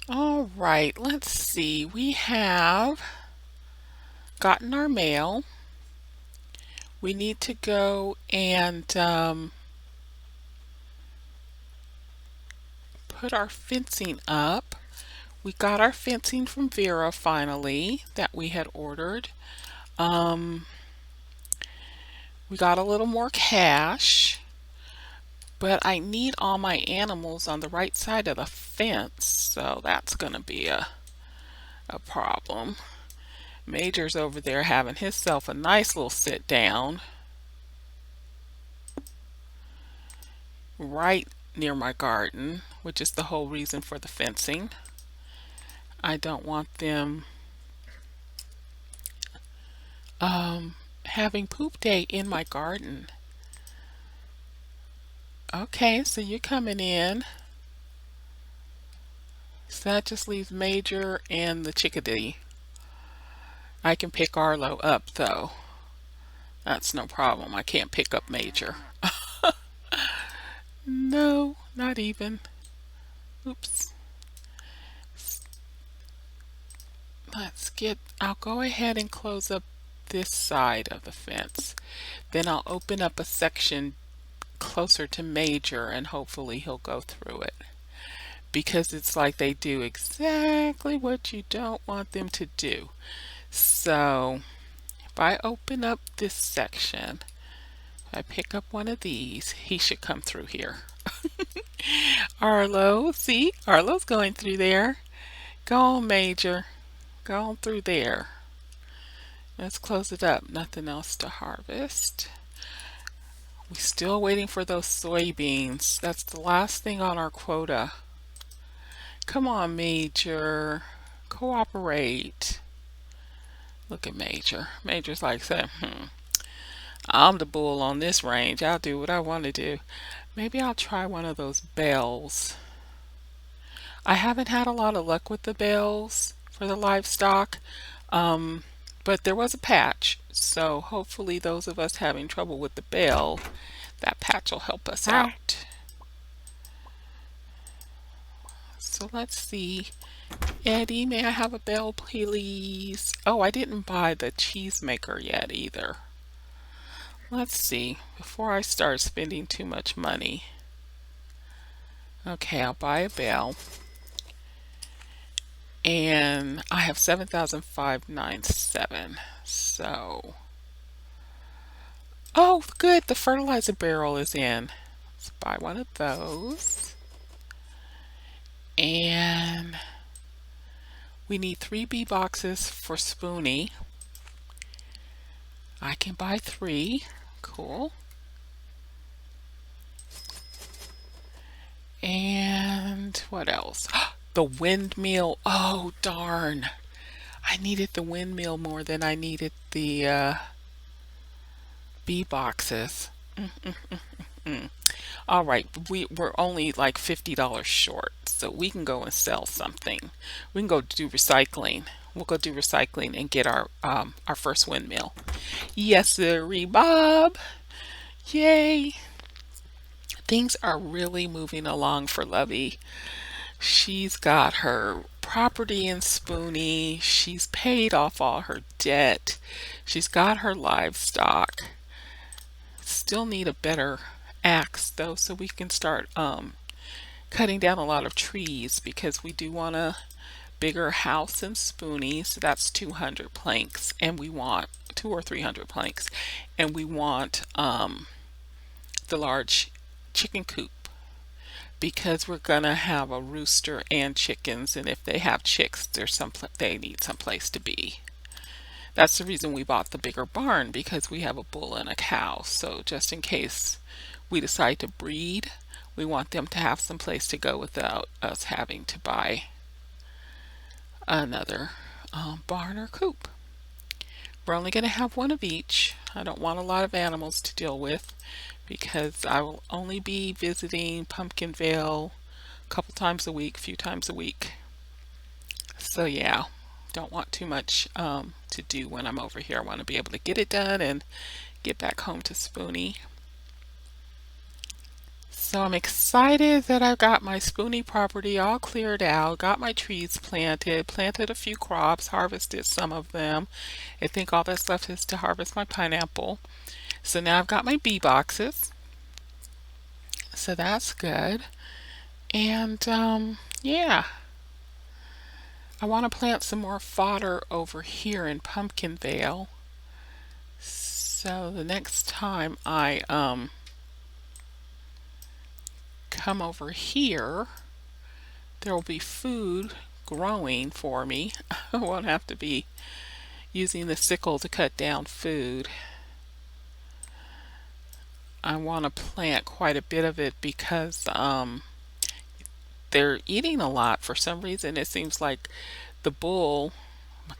All right, let's see. We have gotten our mail. We need to go and put our fencing up. We got our fencing from Vera finally that we had ordered. Um, we got a little more cash, but I need all my animals on the right side of the fence, so that's going to be a problem. Major's over there having himself a nice little sit down right near my garden, which is the whole reason for the fencing. I don't want them having poop day in my garden. Okay, so you're coming in. So that just leaves Major and the chickadee. I can pick Arlo up though. That's no problem. I can't pick up Major. No, not even. Oops. I'll go ahead and close up this side of the fence. Then I'll open up a section closer to Major and hopefully he'll go through it. Because it's like they do exactly what you don't want them to do. So if I open up this section, if I pick up one of these, he should come through here. Arlo, see? Arlo's going through there. Go on, Major. Go on through there. Let's close it up. Nothing else to harvest. We're still waiting for those soybeans. That's the last thing on our quota. Come on, Major. Cooperate. Look at Major. Major's like saying, I'm the bull on this range. I'll do what I want to do. Maybe I'll try one of those bells. I haven't had a lot of luck with the bells for the livestock, but there was a patch. So hopefully those of us having trouble with the bell, that patch will help us out. So let's see. Eddie, may I have a bell, please? Oh, I didn't buy the cheese maker yet either. Let's see, before I start spending too much money. Okay, I'll buy a bell. And I have 7,597. So, oh, good, the fertilizer barrel is in. Let's buy one of those. And we need 3 bee boxes for Spoonie. I can buy 3. Cool. And what else? The windmill. Oh, darn. I needed the windmill more than I needed the bee boxes. All right, we're only like $50 short, so we can go and sell something. We can go do recycling. We'll go do recycling and get our first windmill. Yes, sirree, Bob. Yay. Things are really moving along for Lovie. She's got her property in Spoonie. She's paid off all her debt. She's got her livestock. Still need a better axe though, so we can start cutting down a lot of trees because we do want a bigger house in Spoonie. So that's 200 planks, and we want 200 or 300 planks, and we want the large chicken coop because we're gonna have a rooster and chickens, and if they have chicks, they need some place to be. That's the reason we bought the bigger barn, because we have a bull and a cow. So just in case we decide to breed, we want them to have some place to go without us having to buy another barn or coop. We're only going to have one of each. I don't want a lot of animals to deal with because I will only be visiting Pumpkinvale a couple times a week, a few times a week. So yeah, don't want too much to do when I'm over here. I want to be able to get it done and get back home to Spoonie. So I'm excited that I've got my Spoonie property all cleared out, got my trees planted, planted a few crops, harvested some of them. I think all that's left is to harvest my pineapple. So now I've got my bee boxes. So that's good. And yeah, I want to plant some more fodder over here in Pumpkinvale. So the next time I come over here, there will be food growing for me. I won't have to be using the sickle to cut down food. I want to plant quite a bit of it because they're eating a lot. For some reason it seems like the bull,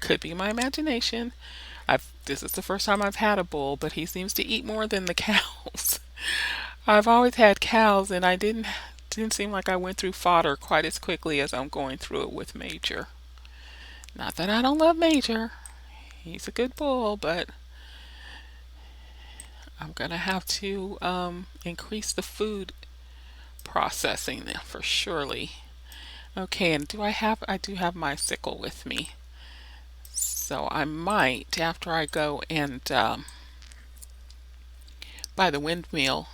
could be my imagination, this is the first time I've had a bull, but he seems to eat more than the cows. I've always had cows and I didn't seem like I went through fodder quite as quickly as I'm going through it with Major. Not that I don't love Major. He's a good bull, but I'm gonna have to increase the food processing for surely. Okay, and I do have my sickle with me. So I might, after I go and by the windmill,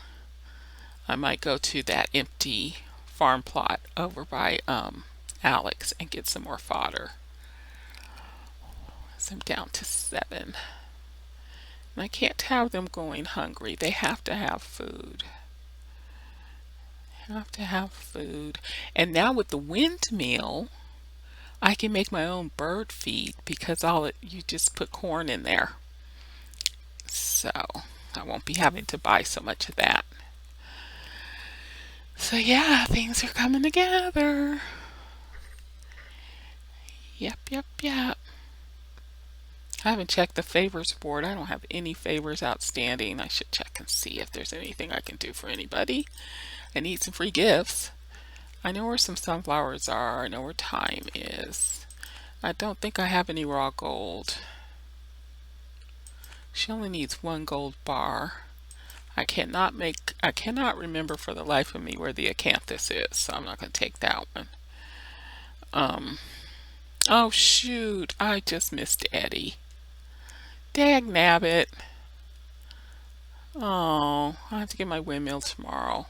I might go to that empty farm plot over by Alex and get some more fodder. So I'm down to 7. And I can't have them going hungry. They have to have food. Have to have food. And now with the windmill, I can make my own bird feed because you just put corn in there. So I won't be having to buy so much of that. So yeah, things are coming together. Yep. I haven't checked the favors board. I don't have any favors outstanding. I should check and see if there's anything I can do for anybody. I need some free gifts. I know where some sunflowers are. I know where thyme is. I don't think I have any raw gold. She only needs 1 gold bar. I cannot remember for the life of me where the acanthus is, so I'm not going to take that one. Oh shoot, I just missed Eddie. Dagnabbit. Oh, I have to get my windmill tomorrow.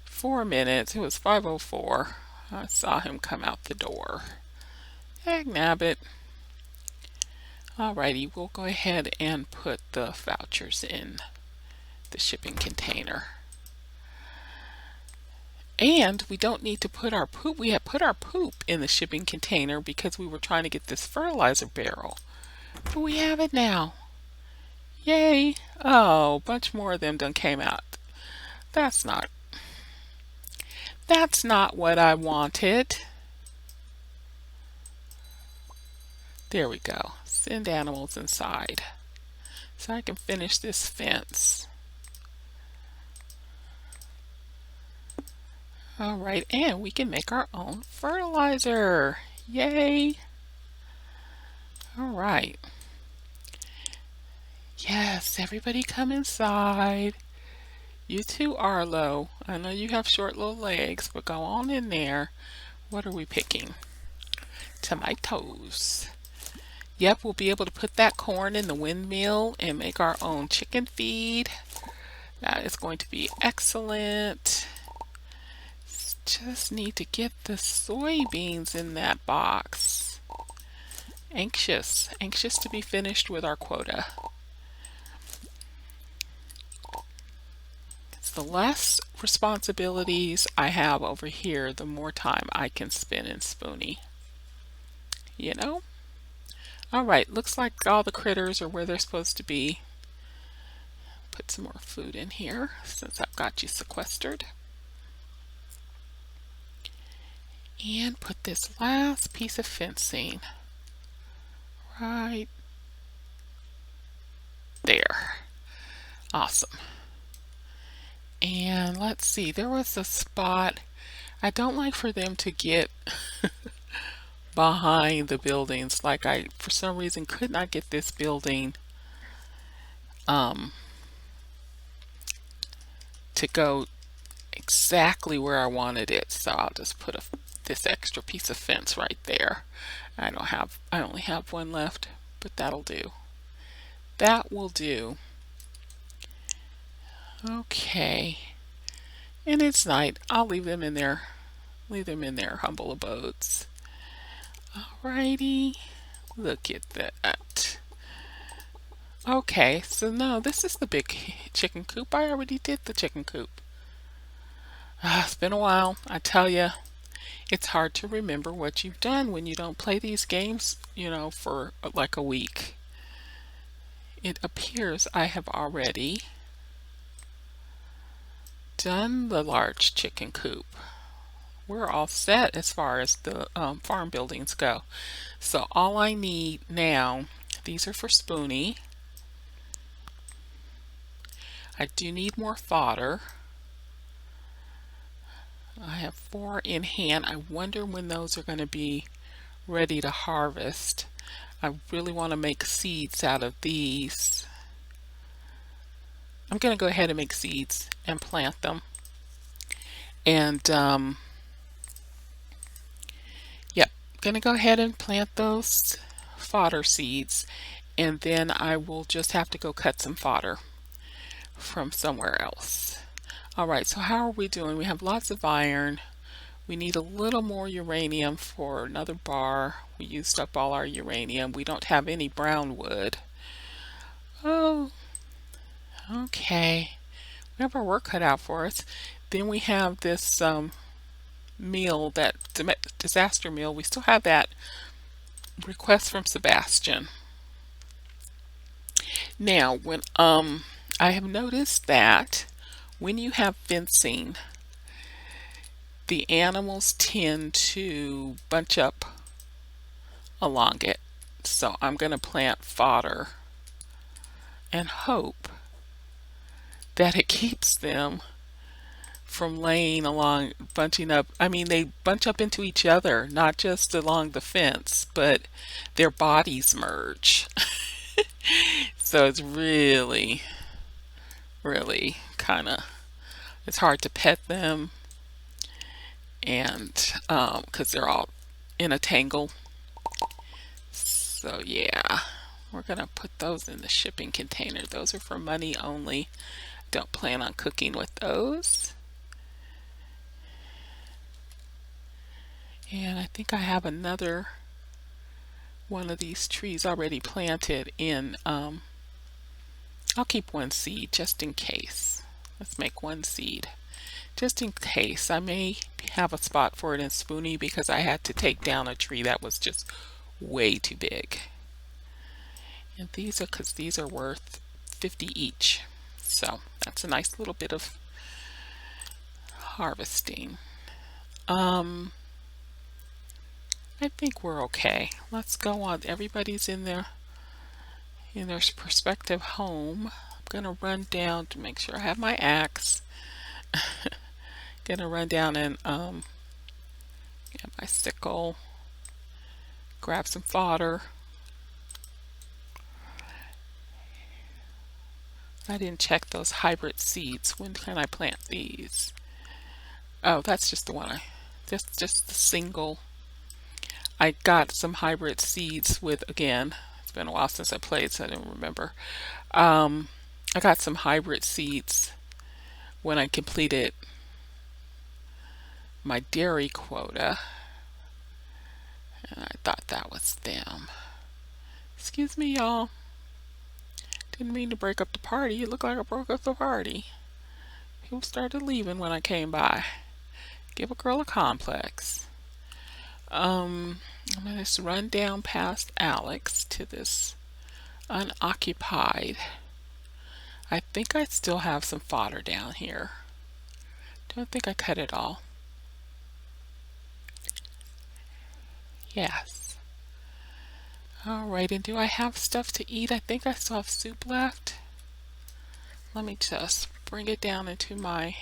4 minutes. It was 5:04. I saw him come out the door. Dagnabbit. Alrighty, we'll go ahead and put the vouchers in the shipping container. And we don't need to put our poop. We had put our poop in the shipping container because we were trying to get this fertilizer barrel. But we have it now. Yay. Oh, a bunch more of them done came out. That's not what I wanted. There we go. Send animals inside so I can finish this fence. Alright, and we can make our own fertilizer. Yay! Alright. Yes, everybody come inside. You too, Arlo. I know you have short little legs, but go on in there. What are we picking? Tomatoes. Yep, we'll be able to put that corn in the windmill and make our own chicken feed. That is going to be excellent. Just need to get the soybeans in that box. Anxious to be finished with our quota. It's the less responsibilities I have over here, the more time I can spend in Spoonie. You know? Alright, looks like all the critters are where they're supposed to be. Put some more food in here since I've got you sequestered. And put this last piece of fencing right there. Awesome. And let's see, there was a spot. I don't like for them to get behind the buildings. Like I, for some reason, could not get this building to go exactly where I wanted it, so I'll just put this extra piece of fence right there. I only have one left, but that'll do. That will do. Okay. And it's night. I'll leave them in their humble abodes. Alrighty. Look at that. Okay, so no, this is the big chicken coop. I already did the chicken coop. It's been a while. I tell you, it's hard to remember what you've done when you don't play these games, for like a week. It appears I have already done the large chicken coop. We're all set as far as the farm buildings go. So all I need now, these are for Spoonie. I do need more fodder. I have 4 in hand. I wonder when those are going to be ready to harvest. I really want to make seeds out of these. I'm going to go ahead and make seeds and plant them. And yep, going to go ahead and plant those fodder seeds, and then I will just have to go cut some fodder from somewhere else. Alright, so how are we doing? We have lots of iron. We need a little more uranium for another bar. We used up all our uranium. We don't have any brown wood. Oh, okay. We have our work cut out for us. Then we have this meal, that disaster meal. We still have that request from Sebastian. Now, when I have noticed that when you have fencing, the animals tend to bunch up along it. So I'm going to plant fodder and hope that it keeps them from laying along, bunching up. I mean, they bunch up into each other, not just along the fence, but their bodies merge. So it's really kind of, it's hard to pet them, and because they're all in a tangle. So yeah, we're gonna put those in the shipping container. Those are for money only. Don't plan on cooking with those. And I think I have another one of these trees already planted in. I'll keep one seed just in case. Let's make one seed just in case. I may have a spot for it in Spoonie because I had to take down a tree that was just way too big. And these are, because these are worth 50 each. So that's a nice little bit of harvesting. I think we're okay. Let's go on. Everybody's in their prospective home. I'm gonna run down to make sure I have my axe. Gonna run down and get my sickle, grab some fodder. I didn't check those hybrid seeds. When can I plant these? Oh, that's just the one. Just the single. I got some hybrid seeds with, again, it's been a while since I played, so I don't remember. I got some hybrid seeds when I completed my dairy quota, and I thought that was them. Excuse me, y'all. Didn't mean to break up the party. It looked like I broke up the party. People started leaving when I came by. Give a girl a complex. I'm going to just run down past Alex to this unoccupied. I think I still have some fodder down here. Don't think I cut it all. Yes. Alright, and do I have stuff to eat? I think I still have soup left. Let me just bring it down into my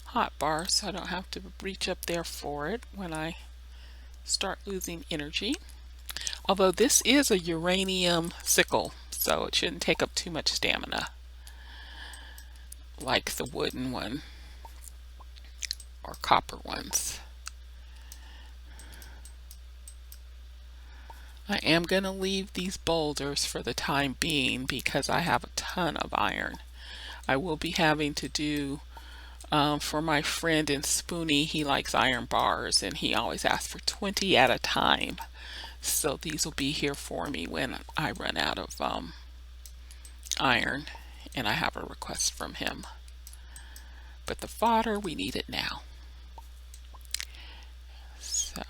hot bar so I don't have to reach up there for it when I start losing energy. Although this is a uranium sickle, so it shouldn't take up too much stamina like the wooden one. or copper ones. I am going to leave these boulders for the time being because I have a ton of iron. I will be having to do for my friend in Spoonie. He likes iron bars and he always asks for 20 at a time. So these will be here for me when I run out of iron and I have a request from him. But the fodder, we need it now. So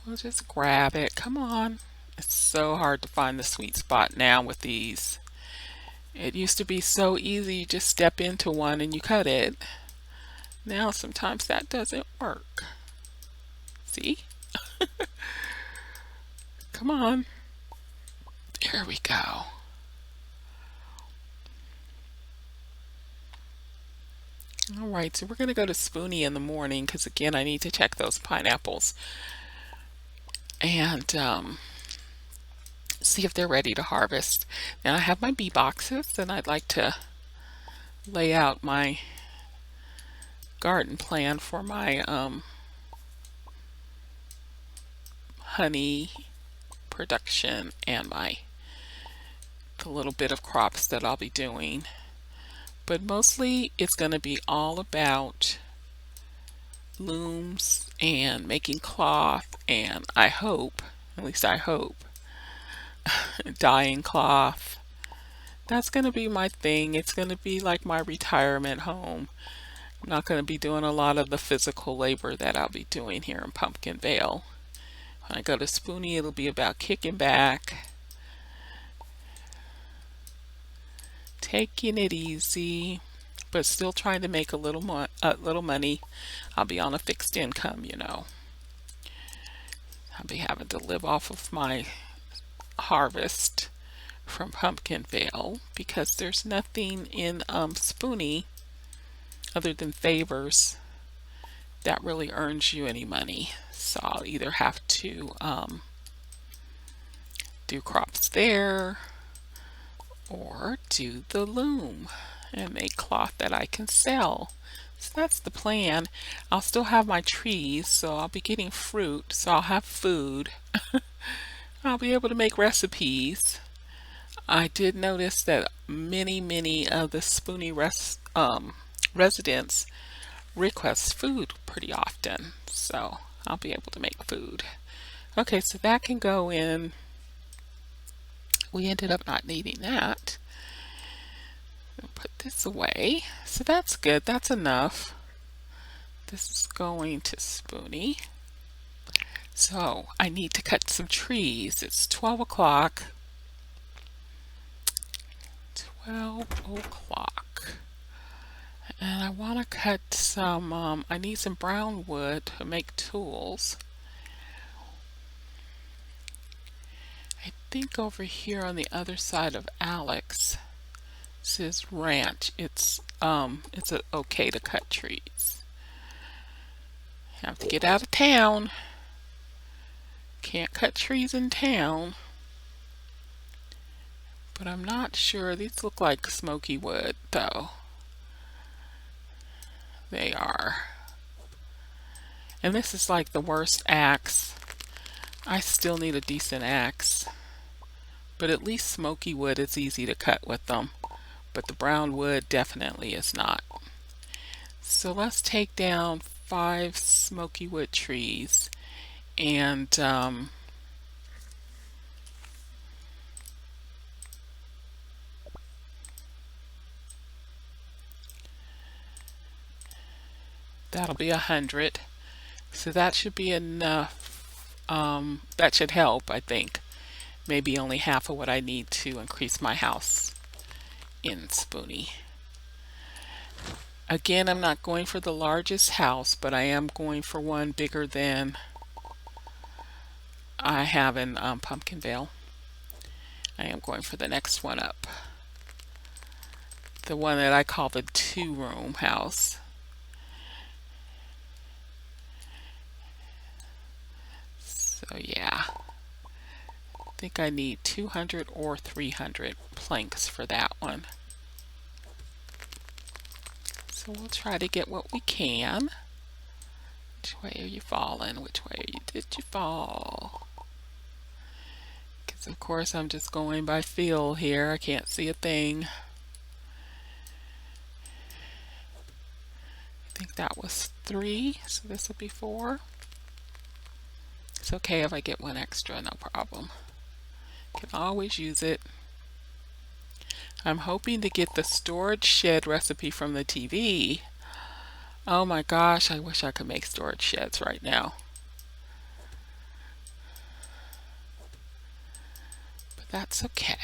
we'll just grab it. Come on. It's so hard to find the sweet spot now with these. It used to be so easy. You just step into one and you cut it. Now sometimes that doesn't work. See? Come on. There we go. All right, so we're going to go to Spoonie in the morning because, again, I need to check those pineapples and see if they're ready to harvest. Now I have my bee boxes and I'd like to lay out my garden plan for my honey production and the little bit of crops that I'll be doing. But mostly it's going to be all about looms and making cloth, and I hope, at least I hope, dyeing cloth. That's going to be my thing. It's going to be like my retirement home. I'm not going to be doing a lot of the physical labor that I'll be doing here in Pumpkinvale. When I go to Spoonie, it'll be about kicking back, taking it easy, but still trying to make a little money. I'll be on a fixed income, you know. I'll be having to live off of my harvest from Pumpkinvale because there's nothing in Spoonie other than favors that really earns you any money. So I'll either have to do crops there or do the loom and make cloth that I can sell. So that's the plan. I'll still have my trees, so I'll be getting fruit, so I'll have food. I'll be able to make recipes. I did notice that many of the Spoonie residents request food pretty often, so I'll be able to make food. Okay, so that can go in. We ended up not needing that. I'll put this away. So that's good. That's enough. This is going to Spoonie. So I need to cut some trees. It's 12 o'clock. 12 o'clock. And I want to cut some, I need some brown wood to make tools. I think over here on the other side of Alex says ranch. It's okay to cut trees. Have to get out of town. Can't cut trees in town. But I'm not sure. These look like smoky wood though. They are. And this is like the worst axe. I still need a decent axe. But at least smoky wood is easy to cut with them. But the brown wood definitely is not. So let's take down 5 smoky wood trees and that'll be 100. So that should be enough. That should help, I think. Maybe only half of what I need to increase my house in Spoonie. Again, I'm not going for the largest house, but I am going for one bigger than I have in Pumpkinvale. I am going for the next one up. The one that I call the 2-room house. So yeah, I think I need 200 or 300 planks for that one. So So we'll try to get what we can. Which way are you falling? Which way did you fall? Because of course I'm just going by feel here. I can't see a thing. I think that was 3, so this will be 4. It's okay if I get one extra, no problem. Can always use it. I'm hoping to get the storage shed recipe from the TV. Oh my gosh, I wish I could make storage sheds right now. But that's okay.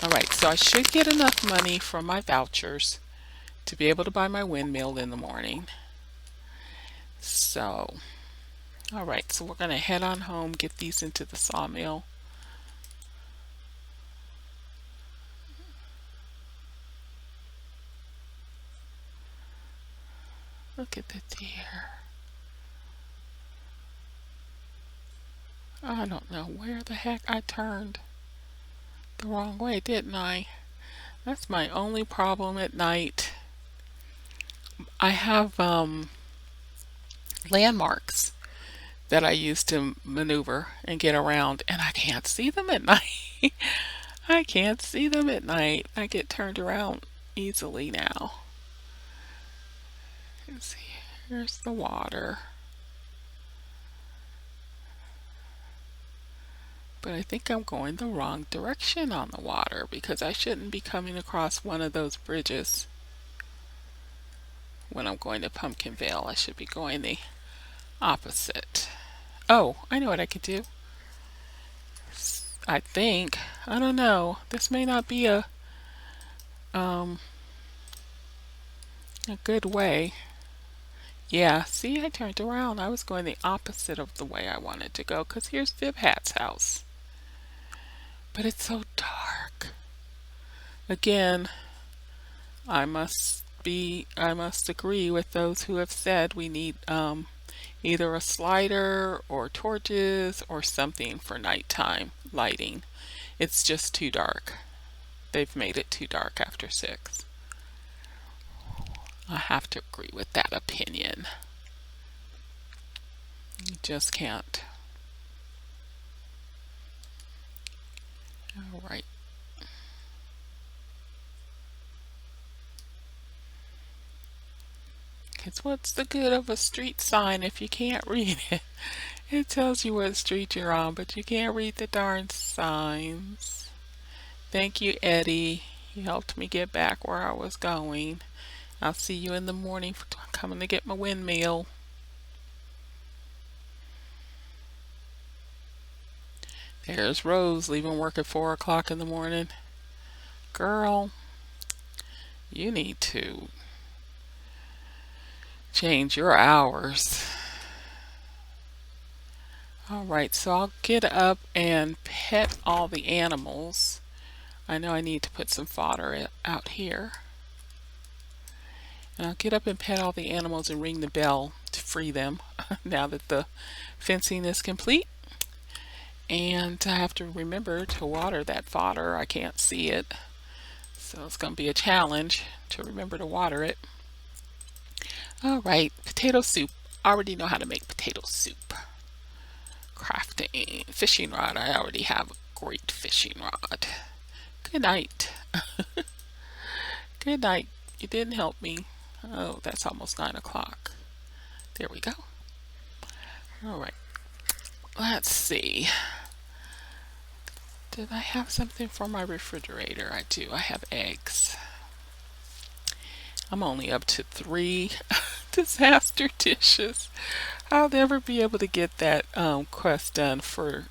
Alright, so I should get enough money from my vouchers to be able to buy my windmill in the morning. So, alright, so we're going to head on home, get these into the sawmill. Look at the deer. I don't know where the heck I turned the wrong way, didn't I? That's my only problem at night. I have landmarks that I use to maneuver and get around, and I can't see them at night. I can't see them at night. I get turned around easily now. Let's see, here's the water. But I think I'm going the wrong direction on the water because I shouldn't be coming across one of those bridges when I'm going to Pumpkinvale. I should be going the opposite. Oh, I know what I could do. I think. I don't know. This may not be a good way. Yeah, see, I turned around. I was going the opposite of the way I wanted to go because here's Viv Hat's house. But it's so dark. Again, I must agree with those who have said we need either a slider or torches or something for nighttime lighting. It's just too dark. They've made it too dark after 6. I have to agree with that opinion. You just can't. All right. Because what's the good of a street sign if you can't read it? It tells you what street you're on, but you can't read the darn signs. Thank you, Eddie. You helped me get back where I was going. I'll see you in the morning for coming to get my windmill. There's Rose leaving work at 4 o'clock in the morning. Girl, you need to change your hours. Alright, so I'll get up and pet all the animals. I know I need to put some fodder out here. And I'll get up and pet all the animals and ring the bell to free them now that the fencing is complete. And I have to remember to water that fodder. I can't see it. So it's going to be a challenge to remember to water it. Alright, potato soup. I already know how to make potato soup. Crafting. Fishing rod. I already have a great fishing rod. Good night. Good night. You didn't help me. Oh, that's almost 9 o'clock. There we go. Alright. Let's see. Did I have something for my refrigerator? I do. I have eggs. I'm only up to 3 disaster dishes. I'll never be able to get that quest done for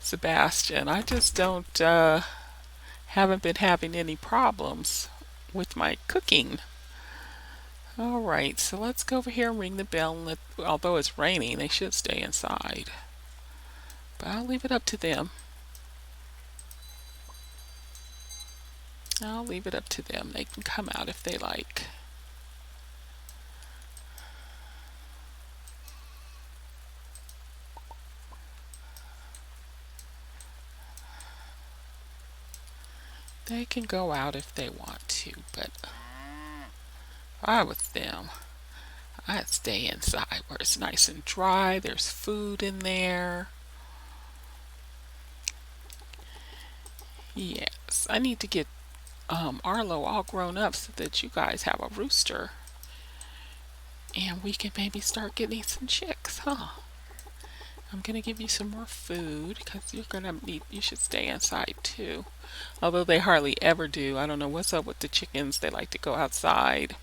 Sebastian. I just haven't been having any problems with my cooking. Alright, so let's go over here and ring the bell. And although it's raining, they should stay inside. But I'll leave it up to them. I'll leave it up to them. They can come out if they like. They can go out if they want to, but If I was them, I'd stay inside where it's nice and dry. There's food in there. Yes, I need to get Arlo all grown up so that you guys have a rooster. And we can maybe start getting some chicks, huh? I'm gonna give you some more food because you should stay inside too. Although they hardly ever do. I don't know what's up with the chickens. They like to go outside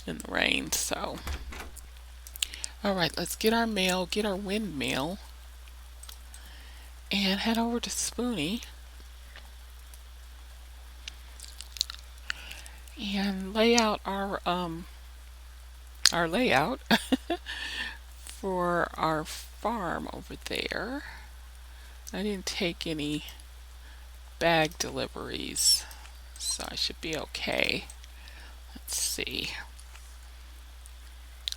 in the rain, so. Alright, let's get our mail, get our windmill, and head over to Spoonie and lay out our layout for our farm over there. I didn't take any bag deliveries, so I should be okay. Let's see.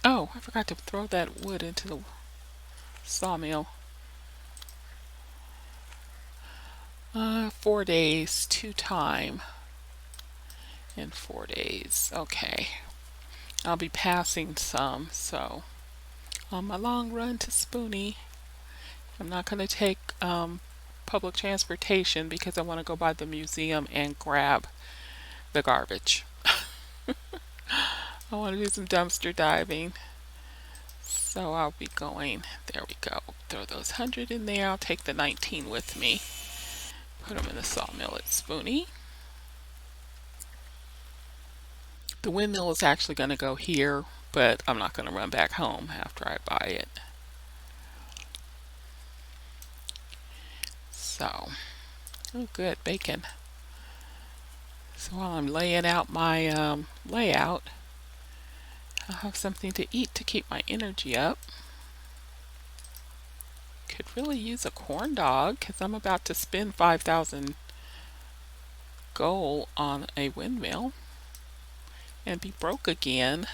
Oh, I forgot to throw that wood into the sawmill. 4 days to time in 4 days. Okay. I'll be passing some, so on my long run to Spoonie, I'm not going to take public transportation because I want to go by the museum and grab the garbage. I want to do some dumpster diving, so I'll be going. There we go. Throw those 100 in there. I'll take the 19 with me. Put them in the sawmill at Spoonie. The windmill is actually going to go here, but I'm not going to run back home after I buy it. So, oh good, bacon. So while I'm laying out my layout, I'll have something to eat to keep my energy up. Could really use a corn dog because I'm about to spend 5,000 gold on a windmill and be broke again.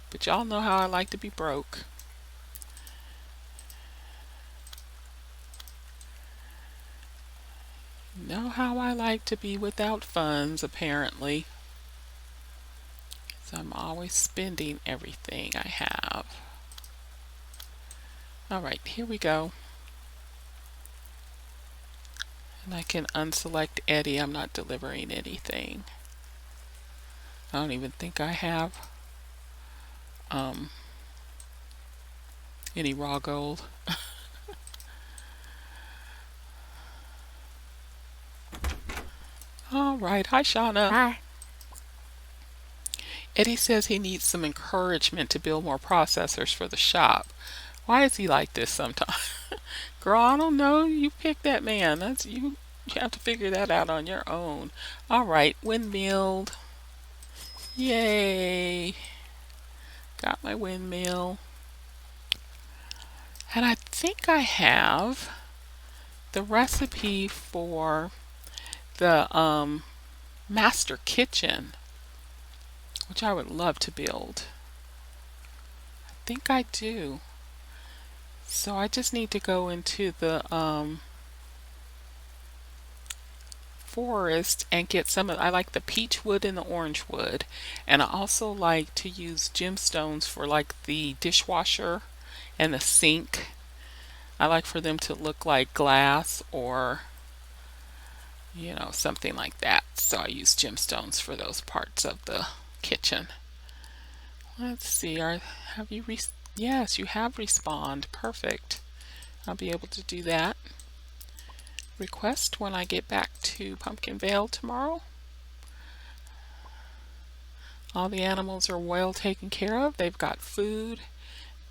But y'all know how I like to be broke. Know how I like to be without funds, apparently. So I'm always spending everything I have. Alright, here we go. And I can unselect Eddie. I'm not delivering anything. I don't even think I have any raw gold. Alright, hi Shauna. Hi. Eddie says he needs some encouragement to build more processors for the shop. Why is he like this sometimes? Girl, I don't know. You pick that man. That's you. You have to figure that out on your own. Alright, windmilled. Yay. Got my windmill. And I think I have the recipe for the master kitchen, which I would love to build. I think I do. So I just need to go into the forest and get some of, I like the peach wood and the orange wood, and I also like to use gemstones for like the dishwasher and the sink. I like for them to look like glass or something like that. So I use gemstones for those parts of the kitchen. Let's see, have you yes, you have respawned. Perfect. I'll be able to do that request when I get back to Pumpkinvale tomorrow. All the animals are well taken care of. They've got food.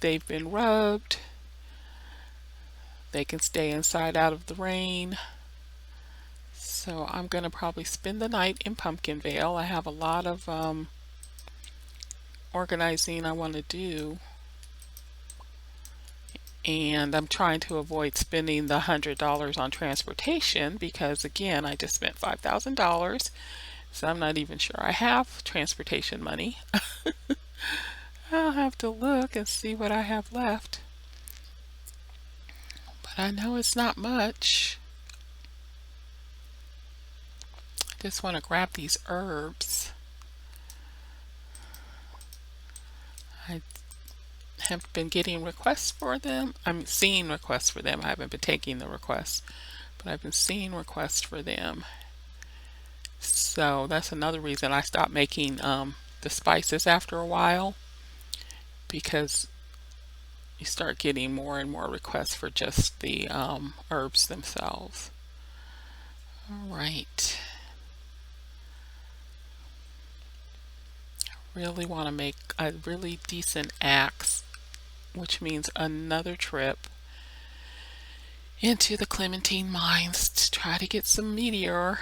They've been rubbed. They can stay inside out of the rain. So I'm going to probably spend the night in Pumpkinvale. I have a lot of organizing I want to do. And I'm trying to avoid spending the $100 on transportation because, again, I just spent $5,000. So I'm not even sure I have transportation money. I'll have to look and see what I have left. But I know it's not much. Just want to grab these herbs. I have been getting requests for them. I'm seeing requests for them. I haven't been taking the requests, but I've been seeing requests for them. So that's another reason I stopped making the spices after a while, because you start getting more and more requests for just the herbs themselves. All right. Really want to make a really decent axe, which means another trip into the Clementine mines to try to get some meteor.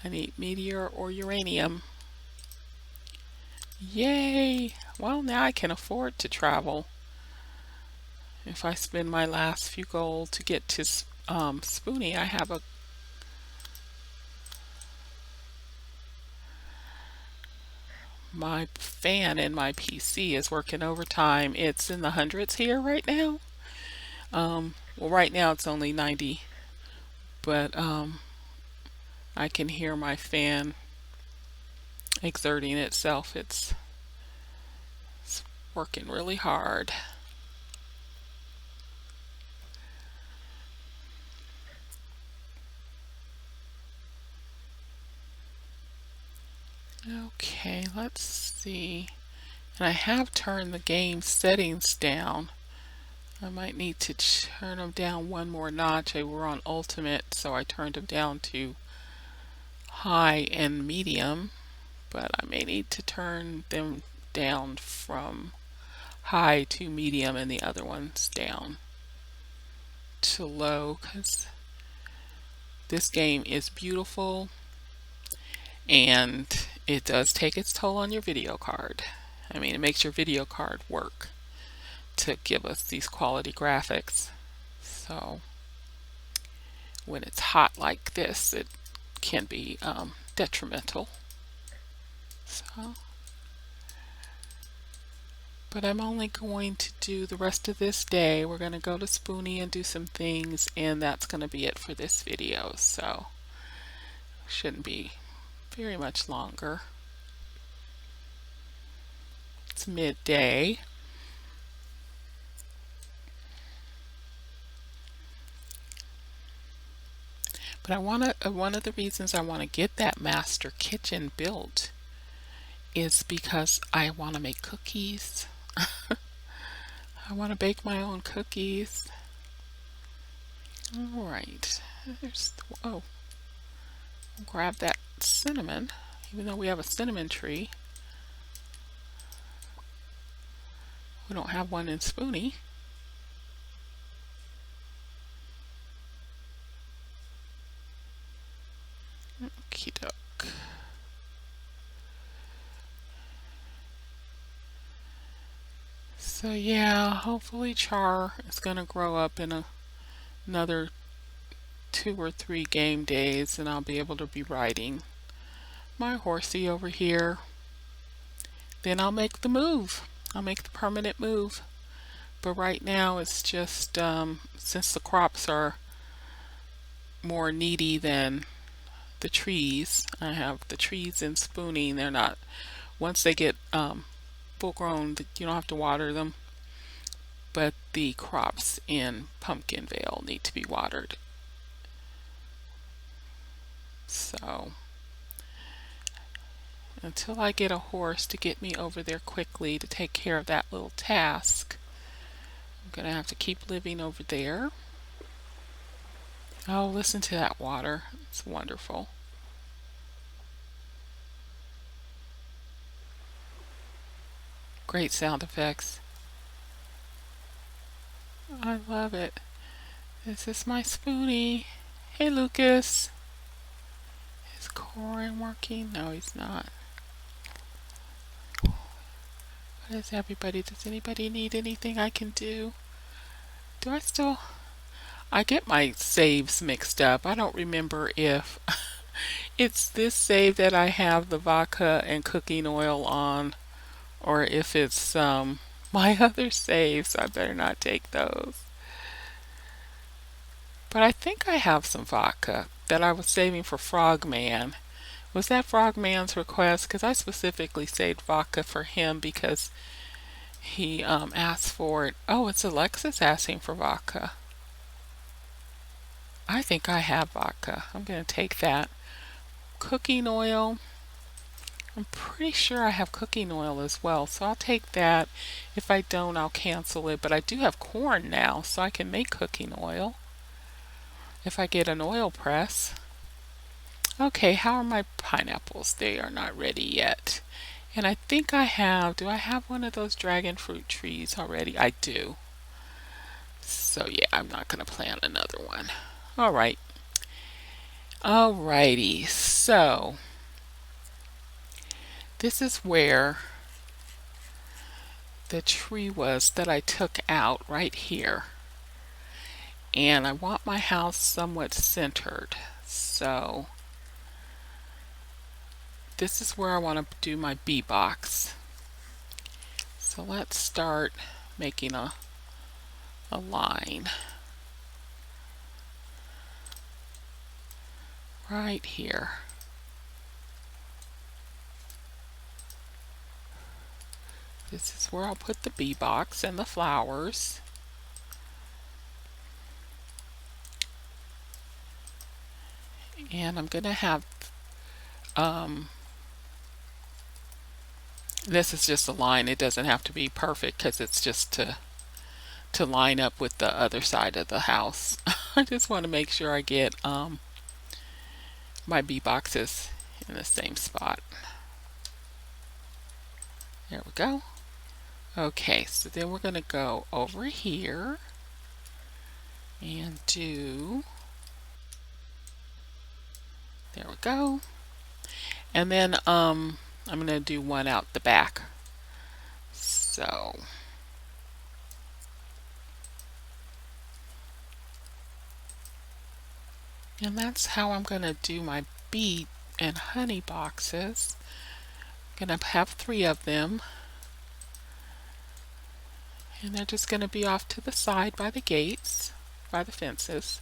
I need meteor or uranium. Yay! Well, now I can afford to travel. If I spend my last few gold to get to Spoonie, I have my fan in my PC is working overtime. It's in the hundreds here right now. Well, right now it's only 90, but I can hear my fan exerting itself. It's working really hard. Okay, let's see. And I have turned the game settings down. I might need to turn them down one more notch. They were on ultimate, so I turned them down to high and medium, but I may need to turn them down from high to medium and the other ones down to low, because this game is beautiful and it does take its toll on your video card. I mean, it makes your video card work to give us these quality graphics. So when it's hot like this, it can be detrimental. So, but I'm only going to do the rest of this day. We're going to go to Spoonie and do some things, and that's going to be it for this video. So shouldn't be very much longer. It's midday. But one of the reasons I want to get that master kitchen built is because I want to make cookies. I want to bake my own cookies. All right. Oh, I'll grab that cinnamon, even though we have a cinnamon tree. We don't have one in Spoonie. Okie doke. So yeah, hopefully Char is going to grow up in another 2 or 3 game days, and I'll be able to be riding my horsey over here. Then I'll make the move. I'll make the permanent move. But right now it's just since the crops are more needy than the trees. I have the trees in Spoonie, and they're not, once they get full grown, you don't have to water them, but the crops in Pumpkinvale need to be watered. So until I get a horse to get me over there quickly to take care of that little task, I'm gonna have to keep living over there. Oh, listen to that water. It's wonderful. Great sound effects. I love it. This is my Spoonie. Hey, Lucas. Is Corin working? No, he's not. What is everybody? Does anybody need anything I can do? Do I still... I get my saves mixed up. I don't remember if it's this save that I have the vodka and cooking oil on, or if it's my other saves. I better not take those. But I think I have some vodka that I was saving for Frogman, Was that Frogman's request? Because I specifically saved vodka for him because he asked for it. Oh, it's Alexis asking for vodka. I think I have vodka. I'm going to take that. Cooking oil. I'm pretty sure I have cooking oil as well, so I'll take that. If I don't, I'll cancel it. But I do have corn now, so I can make cooking oil if I get an oil press. Okay, how are my pineapples? They are not ready yet. And I think I have, do I have one of those dragon fruit trees already? I do. So yeah, I'm not going to plant another one. All right. Alrighty, so this is where the tree was that I took out right here. And I want my house somewhat centered. So this is where I want to do my bee box. So let's start making a line right here. This is where I'll put the bee box and the flowers. And I'm going to have this is just a line. It doesn't have to be perfect because it's just to line up with the other side of the house. I just want to make sure I get my bee boxes in the same spot. There we go. Okay, so then we're going to go over here and do, there we go. And then I'm going to do one out the back. So and that's how I'm going to do my bee and honey boxes. I'm going to have 3 of them. And they're just going to be off to the side by the gates, by the fences.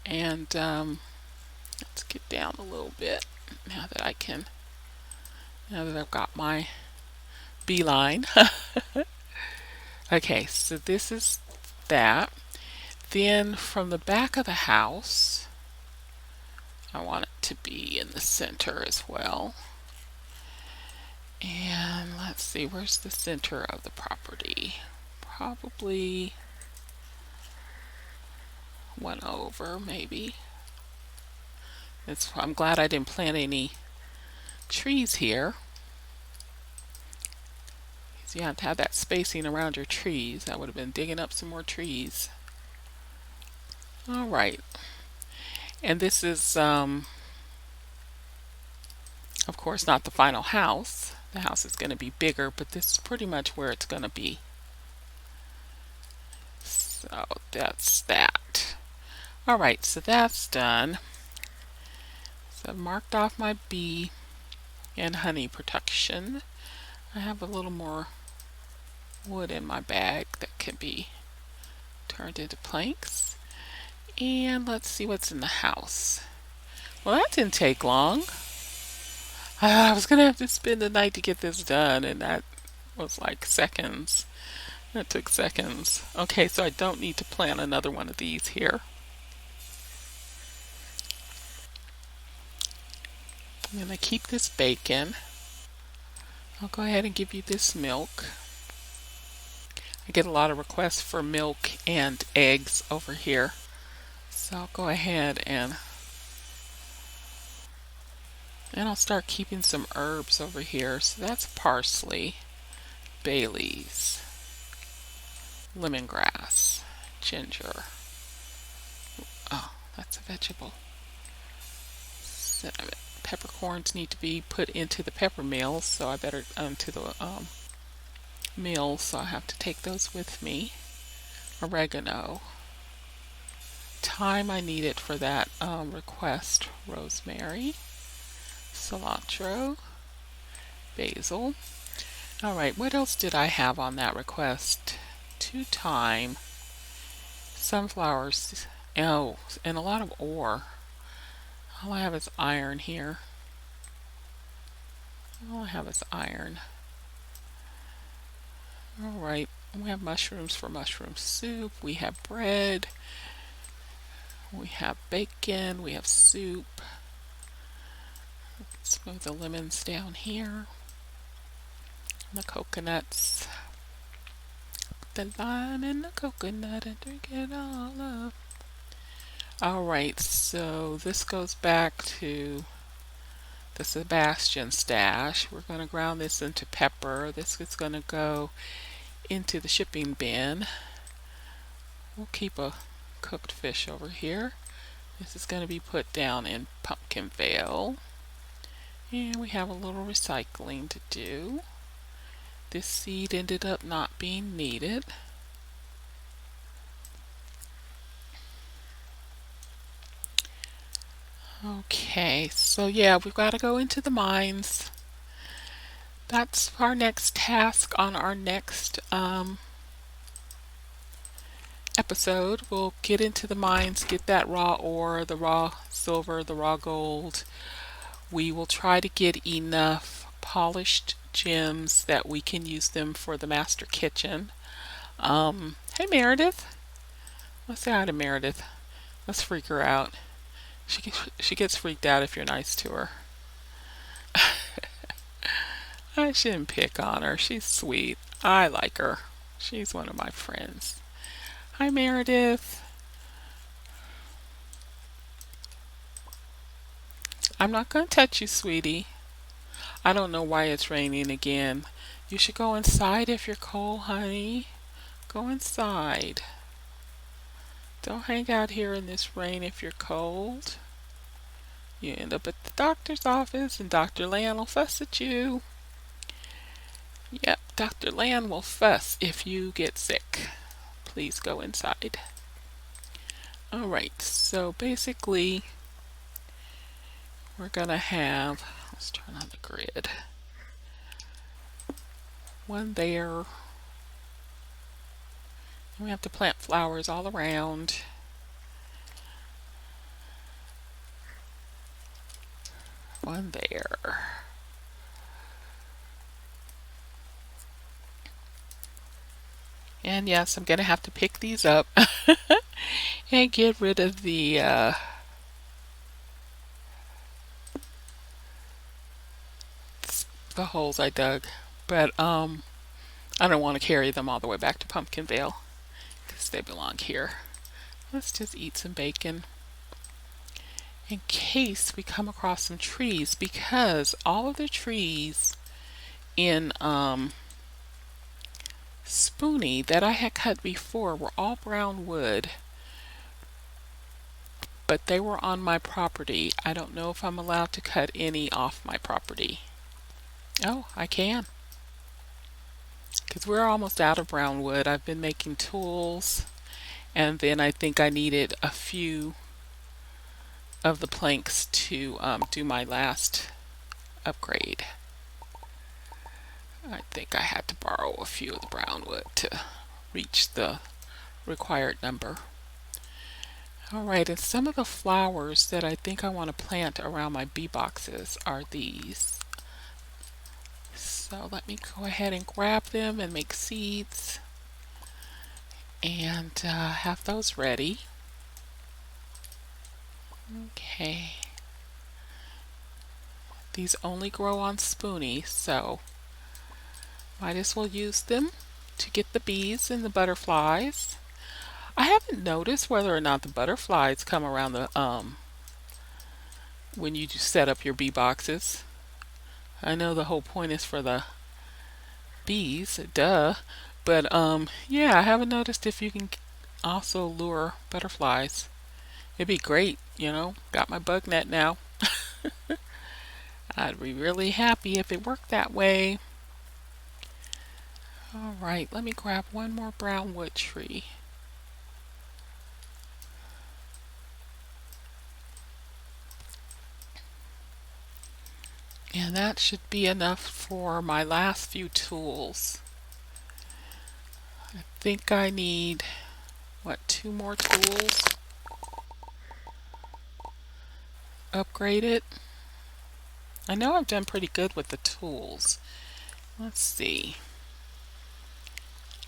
And let's get down a little bit now that I've got my beeline. Okay, so this is that. Then from the back of the house, I want it to be in the center as well. And let's see, where's the center of the property? Probably one over, maybe. I'm glad I didn't plant any trees here. So you have to have that spacing around your trees. I would have been digging up some more trees. All right. And this is, of course, not the final house. The house is going to be bigger, but this is pretty much where it's going to be. So that's that. All right, so that's done. So I've marked off my bee and honey protection. I have a little more wood in my bag that can be turned into planks. And let's see what's in the house. Well, that didn't take long. I was going to have to spend the night to get this done, and that was like seconds. That took seconds. Okay, so I don't need to plant another one of these here. I'm going to keep this bacon. I'll go ahead and give you this milk. I get a lot of requests for milk and eggs over here. So I'll go ahead and I'll start keeping some herbs over here. So that's parsley, bay leaves, lemongrass, ginger. Oh, that's a vegetable. Cinnamon. Peppercorns need to be put into the pepper mill, so I better to the mill, so I have to take those with me. Oregano. Thyme I need it for that request. Rosemary, cilantro, basil. All right, what else did I have on that request? 2 thyme, sunflowers, oh, and a lot of ore. All I have is iron here. All I have is iron. Alright, we have mushrooms for mushroom soup, we have bread, we have bacon, we have soup. Let's move the lemons down here. The coconuts. The lime and the coconut and drink it all up. Alright, so this goes back to the Sebastian stash. We're going to ground this into pepper. This is going to go into the shipping bin. We'll keep a cooked fish over here. This is going to be put down in Pumpkinvale. And we have a little recycling to do. This seed ended up not being needed. Okay, so yeah, we've got to go into the mines. That's our next task on our next episode. We'll get into the mines, get that raw ore, the raw silver, the raw gold. We will try to get enough polished gems that we can use them for the master kitchen. Hey Meredith. Let's say hi to Meredith. Let's freak her out. She gets freaked out if you're nice to her. I shouldn't pick on her. She's sweet. I like her. She's one of my friends. Hi, Meredith. I'm not going to touch you, sweetie. I don't know why it's raining again. You should go inside if you're cold, honey. Go inside. Don't hang out here in this rain if you're cold. You end up at the doctor's office and Dr. Land will fuss at you. Yep, Dr. Land will fuss if you get sick. Please go inside. Alright, so basically we're going to have, let's turn on the grid, one there. And we have to plant flowers all around. One there. And yes, I'm going to have to pick these up and get rid of the holes I dug. But I don't want to carry them all the way back to Pumpkinvale because they belong here. Let's just eat some bacon in case we come across some trees, because all of the trees in Spoonie that I had cut before were all brown wood, but they were on my property. I don't know if I'm allowed to cut any off my property. Oh, I can, because we're almost out of brown wood. I've been making tools, and then I think I needed a few of the planks to do my last upgrade. I think I had to borrow a few of the brown wood to reach the required number. Alright, and some of the flowers that I think I want to plant around my bee boxes are these. So let me go ahead and grab them and make seeds and have those ready. Okay. These only grow on Spoonie, so might as well use them to get the bees and the butterflies. I haven't noticed whether or not the butterflies come around the when you set up your bee boxes. I know the whole point is for the bees, duh. But yeah, I haven't noticed if you can also lure butterflies. It'd be great, you know. Got my bug net now. I'd be really happy if it worked that way. Alright, let me grab one more brown wood tree. And that should be enough for my last few tools. I think I need, what, 2 more tools? Upgrade it. I know I've done pretty good with the tools. Let's see.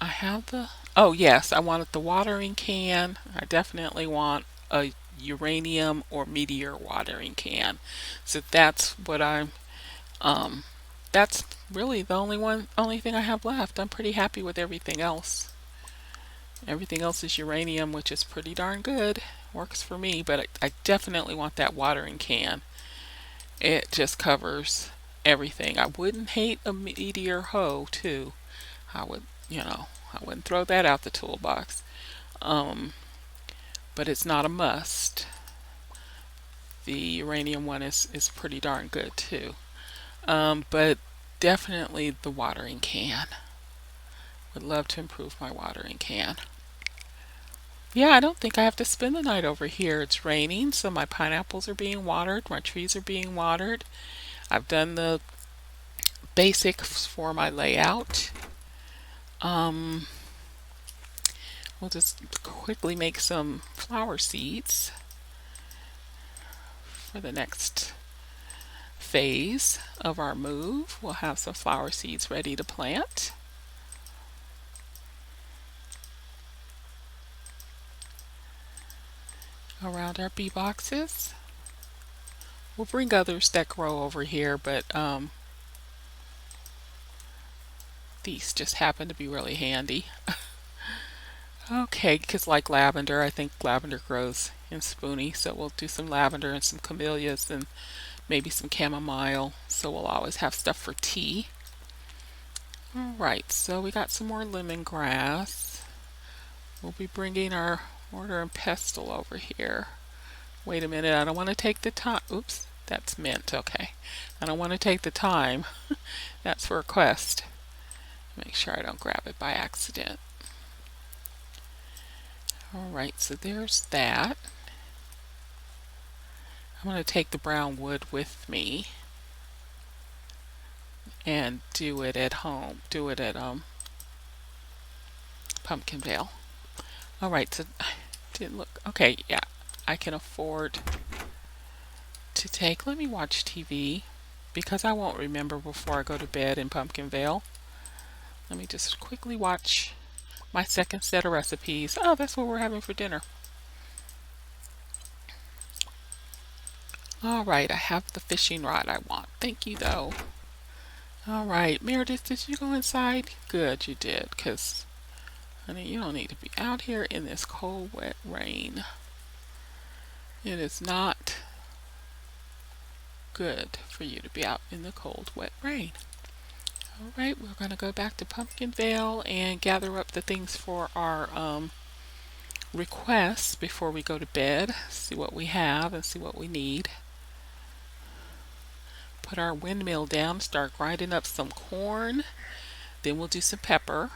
I have the, oh yes, I wanted the watering can. I definitely want a uranium or meteor watering can. So that's what um, that's really the only thing I have left. I'm pretty happy with everything else. Everything else is uranium, which is pretty darn good. Works for me, but I definitely want that watering can. It just covers everything. I wouldn't hate a meteor hoe too. I would, I wouldn't throw that out the toolbox. Um, but it's not a must. The uranium one is pretty darn good too. But definitely the watering can. Would love to improve my watering can. Yeah, I don't think I have to spend the night over here. It's raining, so my pineapples are being watered, my trees are being watered. I've done the basics for my layout. We'll just quickly make some flower seeds for the next phase of our move. We'll have some flower seeds ready to plant around our bee boxes. We'll bring others that grow over here, but these just happen to be really handy. Okay, because like lavender, I think lavender grows in Spoonie, so we'll do some lavender and some camellias and maybe some chamomile, so we'll always have stuff for tea. Alright, so we got some more lemongrass. We'll be bringing our mortar and pestle over here. Wait a minute, I don't want to take the time. Oops, that's mint, okay. I don't want to take the time. That's for a quest. Make sure I don't grab it by accident. Alright, so there's that. I'm going to take the brown wood with me and do it at home. Do it at Pumpkinvale. Alright, so didn't look okay, yeah. I can afford to take, let me watch TV because I won't remember before I go to bed in Pumpkinvale. Let me just quickly watch my second set of recipes. Oh, that's what we're having for dinner. Alright, I have the fishing rod I want. Thank you though. Alright, Meredith, did you go inside? Good, you did, because honey, you don't need to be out here in this cold, wet rain. It is not good for you to be out in the cold, wet rain. Alright, we're going to go back to Pumpkinvale and gather up the things for our requests before we go to bed. See what we have and see what we need. Put our windmill down, start grinding up some corn. Then we'll do some pepper.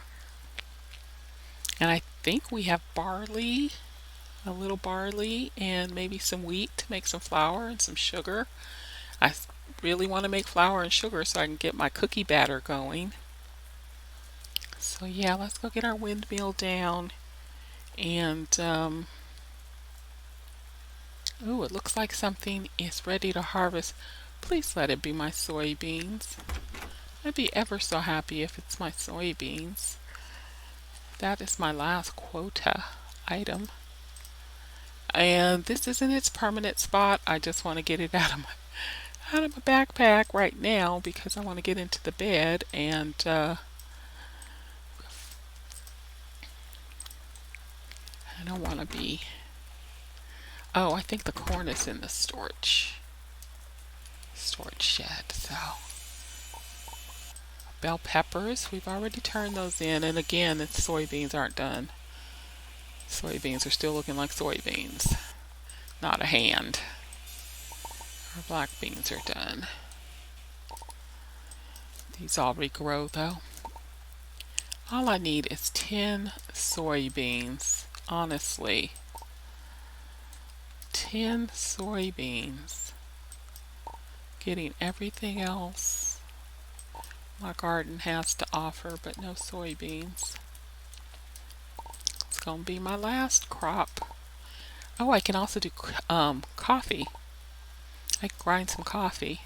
And I think we have barley, a little barley, and maybe some wheat to make some flour and some sugar. I really want to make flour and sugar so I can get my cookie batter going. So yeah, let's go get our windmill down. And oh, it looks like something is ready to harvest. Please let it be my soybeans. I'd be ever so happy if it's my soybeans. That is my last quota item. And this isn't its permanent spot. I just want to get it out of my backpack right now because I want to get into the bed and I don't want to be. Oh, I think the corn is in the storage shed. So bell peppers, we've already turned those in, and again, the soybeans aren't done. Soybeans are still looking like soybeans, not a hand. Our black beans are done. These all regrow though. All I need is 10 soybeans, honestly. 10 soybeans. Getting everything else my garden has to offer, but no soybeans. It's gonna be my last crop. Oh, I can also do coffee. I can grind some coffee.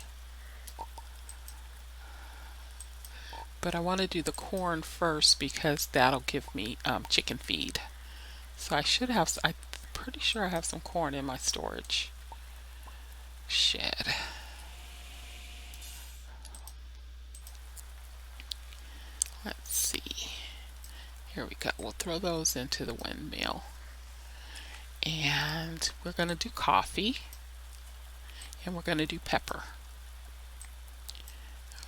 But I want to do the corn first because that'll give me chicken feed. So I should have, I'm pretty sure I have some corn in my storage shed. Let's see. Here we go. We'll throw those into the windmill. And we're going to do coffee. And we're going to do pepper.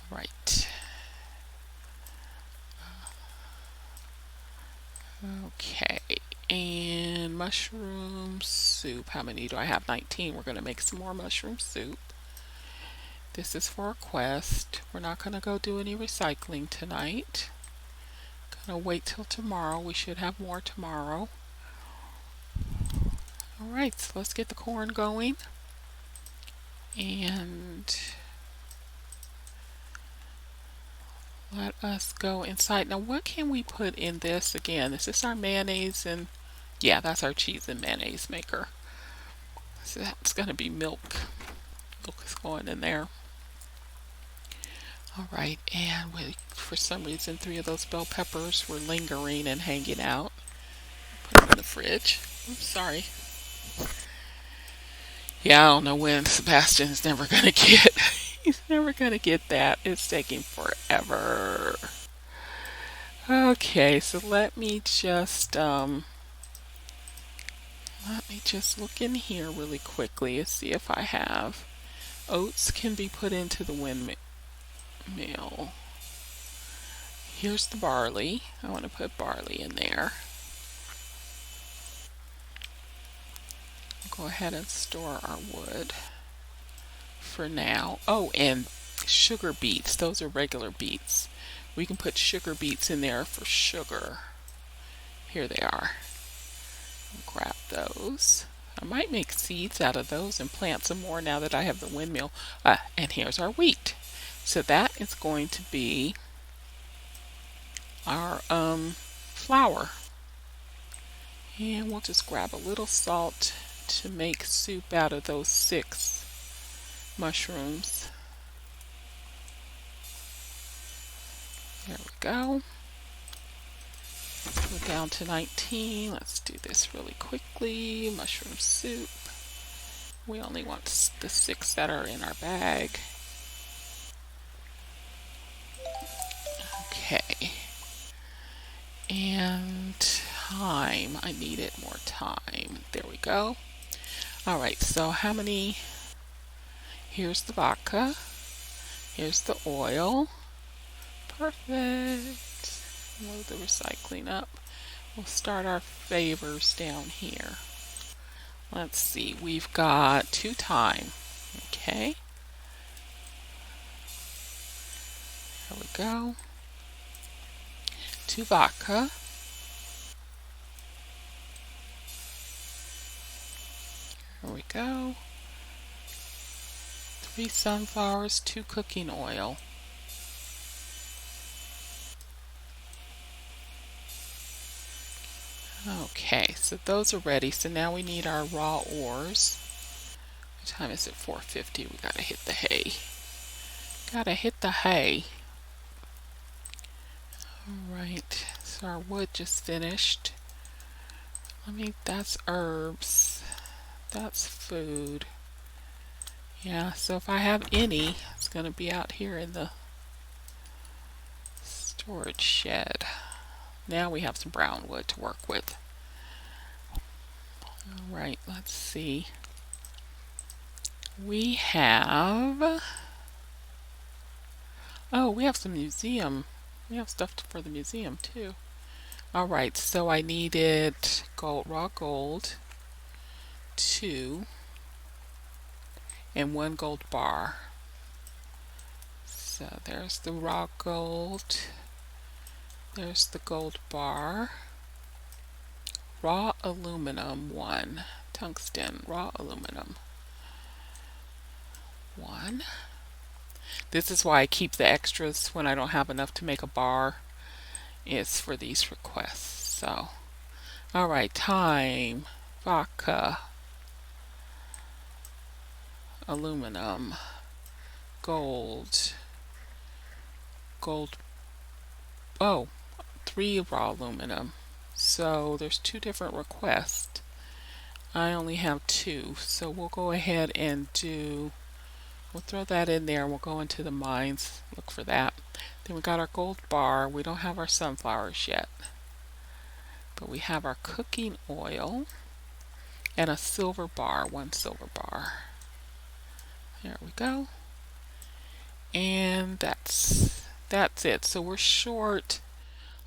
Right. Okay. And mushroom soup. How many do I have? 19. We're going to make some more mushroom soup. This is for a quest. We're not going to go do any recycling tonight. Gonna wait till tomorrow. We should have more tomorrow. Alright, so let's get the corn going. And let us go inside. Now what can we put in this again? This is our mayonnaise, and yeah, that's our cheese and mayonnaise maker. So that's gonna be milk. Milk is going in there. Alright, and for some reason 3 of those bell peppers were lingering and hanging out. Put them in the fridge. Oops, sorry. Yeah, I don't know when Sebastian's never gonna get. He's never gonna get that. It's taking forever. Okay, so let me just look in here really quickly and see if I have oats can be put into the windmill. Here's the barley. I want to put barley in there. Go ahead and store our wood for now. Oh, and sugar beets. Those are regular beets. We can put sugar beets in there for sugar. Here they are. I'll grab those. I might make seeds out of those and plant some more now that I have the windmill. And here's our wheat. So that is going to be our flour. And we'll just grab a little salt to make soup out of those 6 mushrooms. There we go. Go down to 19. Let's do this really quickly. Mushroom soup. We only want the 6 that are in our bag. Okay. And time. I needed more time. There we go. Alright, so how many? Here's the vodka. Here's the oil. Perfect. Load the recycling up. We'll start our favors down here. Let's see. We've got 2 time. Okay. There we go. 2 vodka. There we go. 3 sunflowers, 2 cooking oil. Okay, so those are ready. So now we need our raw ores. What time is it? 4:50. We gotta hit the hay. Gotta hit the hay. Alright, so our wood just finished. That's herbs. That's food. Yeah, so if I have any, it's going to be out here in the storage shed. Now we have some brown wood to work with. Alright, let's see. We have... Oh, we have some museum. We have stuff for the museum too. Alright, so I needed gold, raw gold, 2, and 1 gold bar. So there's the raw gold. There's the gold bar. Raw aluminum 1. Tungsten, raw aluminum 1. This is why I keep the extras when I don't have enough to make a bar. It's for these requests. So, alright, time, vodka, aluminum, gold oh, 3 raw aluminum. So there's 2 different requests. I only have 2, so we'll go ahead and we'll throw that in there. We'll go into the mines, look for that. Then we got our gold bar. We don't have our sunflowers yet, but we have our cooking oil and a silver bar, 1 silver bar. There we go. And that's it. So we're short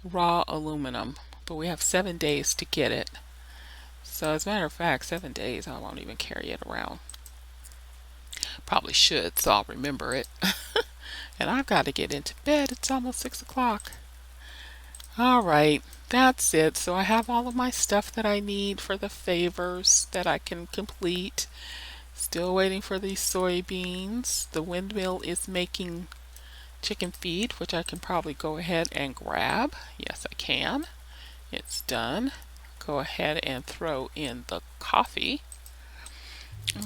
raw aluminum, but we have 7 days to get it. So as a matter of fact, 7 days, I won't even carry it around. Probably should, so I'll remember it. And I've got to get into bed. It's almost 6 o'clock. All right, that's it. So I have all of my stuff that I need for the favors that I can complete. Still waiting for these soybeans. The windmill is making chicken feed, which I can probably go ahead and grab. Yes, I can. It's done. Go ahead and throw in the coffee.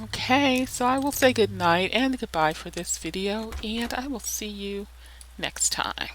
Okay, so I will say good night and goodbye for this video, and I will see you next time.